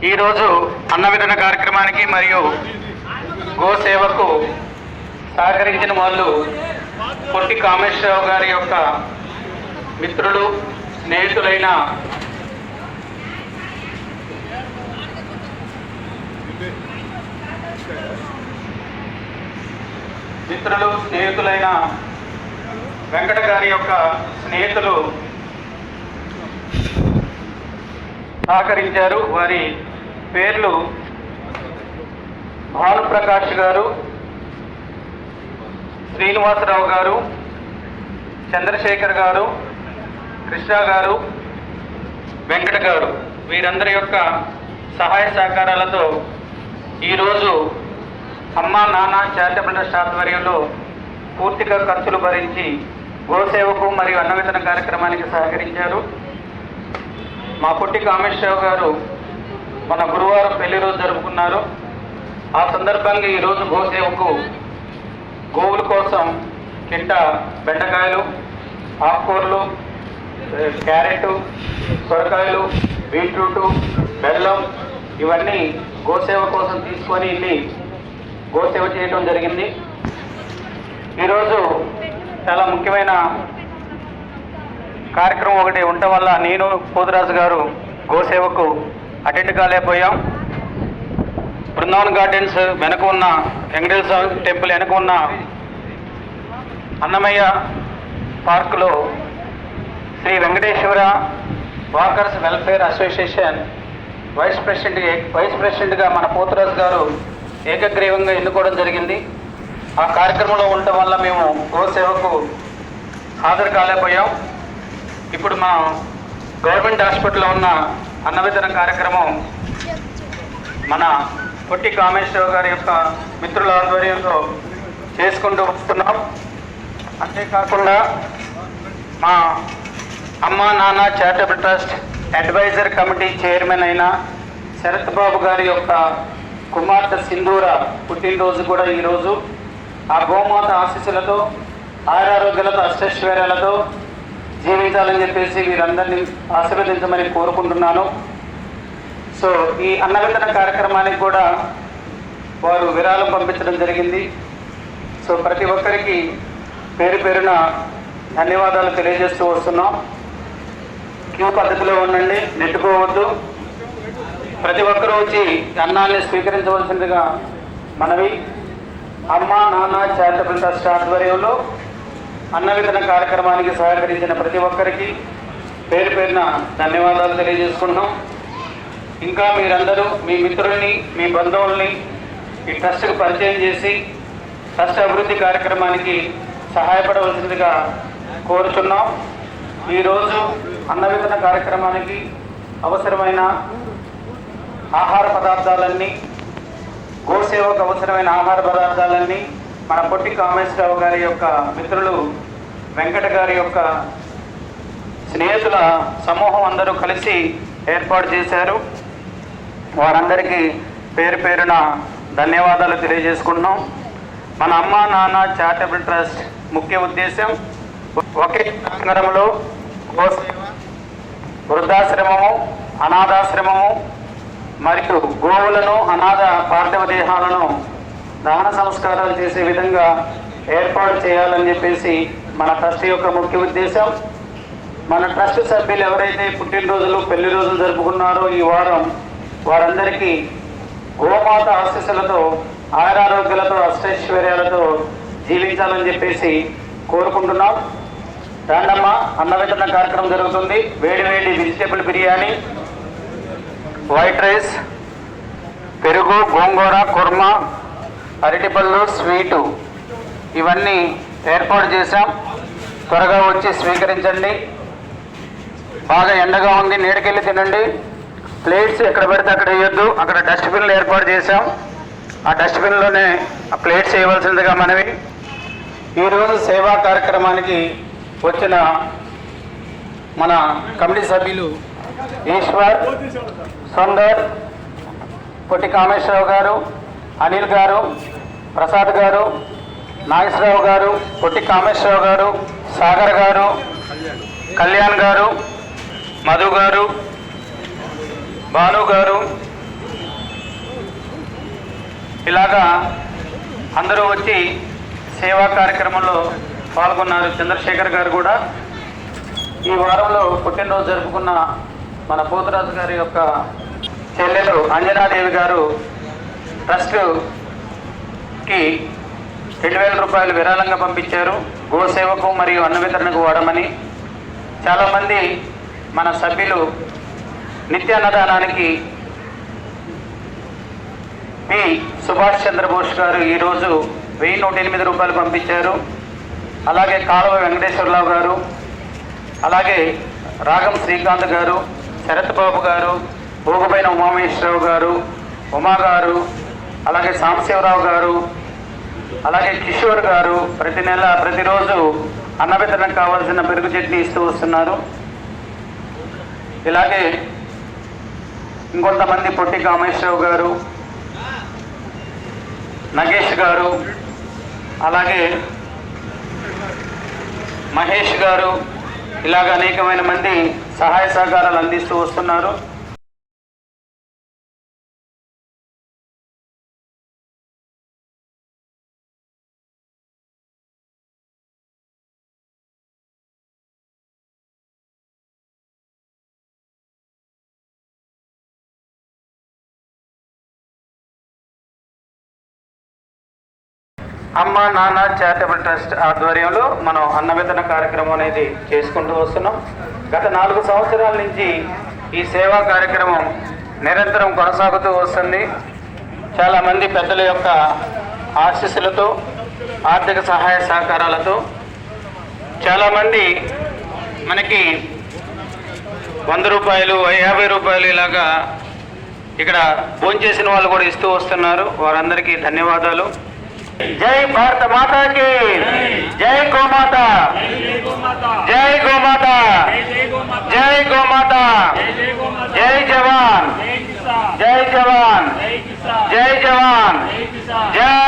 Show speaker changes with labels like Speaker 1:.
Speaker 1: ఈరోజు అన్న వితరణ కార్యక్రమానికి మరియు గోసేవకు సహకరించిన వాళ్ళు పొట్టి కామేశ్వరరావు గారి యొక్క మిత్రులు స్నేహితులైన వెంకట గారి యొక్క స్నేహితులు సహకరించారు. వారి పేర్లు భానుప్రకాష్ గారు, శ్రీనివాసరావు గారు, చంద్రశేఖర్ గారు, కృష్ణ గారు, వెంకట గారు. వీరందరి యొక్క సహాయ సహకారాలతో ఈరోజు అమ్మా నాన్న చారిటబుల్ ట్రస్ట్ ఆధ్వర్యంలో పూర్తిగా ఖర్చులు భరించి గోసేవకు మరియు అన్న వితరణ కార్యక్రమానికి సహకరించారు. మా పొట్టి కామేశ్వరరావు గారు మన గురువారం పెళ్లి రోజు జరుపుకున్నారు. ఆ సందర్భంగా ఈరోజు గోసేవకు గోవుల కోసం కింట బెండకాయలు, ఆకుకూరలు, క్యారెట్, సొరకాయలు, బీట్రూటు, బెల్లం ఇవన్నీ గోసేవ కోసం తీసుకొని వెళ్ళి గోసేవ చేయడం జరిగింది. ఈరోజు చాలా ముఖ్యమైన కార్యక్రమం ఒకటి ఉండటం వల్ల నేను పోతురాజు గారు గోసేవకు అటెండ్ కాలేకపోయాం. బృందావన్ గార్డెన్స్ వెనక ఉన్న వెంకటేశ్వర టెంపుల్ వెనక ఉన్న అన్నమయ్య పార్కులో Sri Venkateswara walkers welfare association vice ప్రెసిడెంట్గా మన పోతురాజు గారు ఏకగ్రీవంగా ఎన్నుకోవడం జరిగింది. ఆ కార్యక్రమంలో ఉండటం వల్ల మేము గోసేవకు హాజరు కాలేకపోయాం. ఇప్పుడు మా గవర్నమెంట్ హాస్పిటల్లో ఉన్న అన్న వితరణ కార్యక్రమం మన పొట్టి కామేశ్వరరావు గారి యొక్క మిత్రుల ఆధ్వర్యంలో చేసుకుంటూ వస్తున్నాం. అంతేకాకుండా మా Amma Nanna charitable trust advisor committee chairman అయిన శరత్ బాబు గారి యొక్క కుమార్తె సింధూర పుట్టినరోజు కూడా ఈరోజు. ఆ గోమాత ఆశీస్సులతో ఆరోగ్యాలతో అష్టైశ్వర్యాలతో జీవించాలని చెప్పేసి వీరందరినీ ఆశీర్వదించమని కోరుకుంటున్నాను. సో ఈ అన్న వితరణ కార్యక్రమానికి కూడా వారు విరాళం పంపించడం జరిగింది. సో ప్రతి ఒక్కరికి పేరు పేరున ధన్యవాదాలు తెలియజేస్తూ వస్తున్నాం. క్యూ పద్ధతిలో ఉండండి, నెట్టుకోవద్దు. ప్రతి ఒక్కరూ వచ్చి అన్నాన్ని స్వీకరించవలసిందిగా మనవి. అమ్మా నాన్న చారిటబుల్ ట్రస్ట్ ఆధ్వర్యంలో అన్న వితరణ కార్యక్రమానికి సహకరించిన ప్రతి ఒక్కరికి పేరు పేరున ధన్యవాదాలు తెలియజేసుకుంటున్నాం. ఇంకా మీరందరూ మీ మిత్రుల్ని, మీ బంధువుల్ని ఈ ట్రస్ట్కి పరిచయం చేసి ట్రస్ట్ అభివృద్ధి కార్యక్రమానికి సహాయపడవలసిందిగా కోరుచున్నాం. ఈరోజు అన్న వితరణ కార్యక్రమానికి అవసరమైన ఆహార పదార్థాలన్నీ, గోసేవకు అవసరమైన ఆహార పదార్థాలన్నీ మన పొట్టి కామేశ్వరరావు గారి యొక్క మిత్రులు వెంకట గారి యొక్క స్నేహితుల సమూహం అందరూ కలిసి ఏర్పాటు చేశారు. వారందరికీ పేరు పేరున ధన్యవాదాలు తెలియజేసుకుంటున్నాం. మన అమ్మా నాన్న చారిటబుల్ ట్రస్ట్ ముఖ్య ఉద్దేశం ఒకే ప్రాంగణంలో గోసేవ, వృద్ధాశ్రమము, అనాథాశ్రమము మరియు గోవులను, అనాథ పార్థివ దేహాలను దహన సంస్కారాలు చేసే విధంగా ఏర్పాటు చేయాలని చెప్పేసి మన ట్రస్ట్ యొక్క ముఖ్య ఉద్దేశం. మన ట్రస్ట్ సభ్యులు ఎవరైతే పుట్టినరోజులు, పెళ్లి రోజులు జరుపుకున్నారో ఈ వారం, వారందరికీ గోమాత ఆశీస్సులతో ఆయురారోగ్యాలతో అష్టైశ్వర్యాలతో జీవించాలని చెప్పేసి కోరుకుంటున్నాం. రాండమ్మ, అన్న వితరణ కార్యక్రమం జరుగుతుంది. వేడి వేడి వెజిటేబుల్ బిర్యానీ, వైట్ రైస్, పెరుగు, గోంగూర, కుర్మా, అరటిపళ్ళు, స్వీటు ఇవన్నీ ఏర్పాటు చేశాం. త్వరగా వచ్చి స్వీకరించండి. బాగా ఎండగా ఉంది, నీడకెళ్ళి తినండి. ప్లేట్స్ ఎక్కడ పెడితే అక్కడ వేయొద్దు. అక్కడ డస్ట్బిన్లు ఏర్పాటు చేశాం. ఆ డస్ట్బిన్లోనే ఆ ప్లేట్స్ వేయవలసిందిగా మనవి. ఈరోజు సేవా కార్యక్రమానికి వచ్చిన మన కమిటీ సభ్యులు ఈశ్వర్, సుందర్, పొట్టి కామేశ్వరరావు గారు, అనిల్ గారు, ప్రసాద్ గారు, నాగేశ్వరరావు గారు, పొట్టి కామేశ్వరరావు గారు, సాగర్ గారు, కళ్యాణ్ గారు, మధు గారు, భాను గారు, ఇలాగా అందరూ వచ్చి సేవా కార్యక్రమంలో పాల్గొన్నారు. చంద్రశేఖర్ గారు కూడా ఈ వారంలో పుట్టినరోజు జరుపుకున్న మన పోతురాజు గారి యొక్క చెల్లెలు అంజనాదేవి గారు ట్రస్ట్కి 2,000 రూపాయలు విరాళంగా పంపించారు. గోసేవకు మరియు అన్న వితరణకు వాడమని. చాలామంది మన సభ్యులు నిత్య అన్నదానానికి పి సుభాష్ చంద్రబోస్ గారు ఈరోజు 1,108 రూపాయలు పంపించారు. అలాగే కాలువ వెంకటేశ్వరరావు గారు, అలాగే రాగం శ్రీకాంత్ గారు, శరత్ బాబు గారు, భోగపైన ఉమామేశ్వరరావు గారు, ఉమా గారు, అలాగే సాంబశివరావు గారు, అలాగే కిషోర్ గారు ప్రతిరోజు అన్న వితరణకు కావాల్సిన పెరుగు చట్నీ ఇస్తూ వస్తున్నారు. ఇలాగే ఇంకొంతమంది పొట్టి కామేశ్వరరావు గారు, నగేష్ గారు, అలాగే మహేష్ గారు, ఇలాగ అనేకమైన మంది సహాయ సహకారాలు అందిస్తూ వస్తున్నారు. అమ్మ నాన్న చారిటబుల్ ట్రస్ట్ ఆధ్వర్యంలో మనం అన్న వితరణ కార్యక్రమం అనేది చేసుకుంటూ వస్తున్నాం. గత 4 సంవత్సరాల నుంచి ఈ సేవా కార్యక్రమం నిరంతరం కొనసాగుతూ వస్తుంది. చాలామంది పెద్దల యొక్క ఆశీస్సులతో, ఆర్థిక సహాయ సహకారాలతో చాలామంది మనకి 100 రూపాయలు, 50 రూపాయలు ఇలాగా ఇక్కడ భోంచేసిన వాళ్ళు కూడా ఇస్తూ వస్తున్నారు. వారందరికీ ధన్యవాదాలు. జై భారత మాతాకి, జై గోమాత, జై గోమాత, జై గోమాత, జై జవాన్, జై జవాన్, జై జవాన్, జై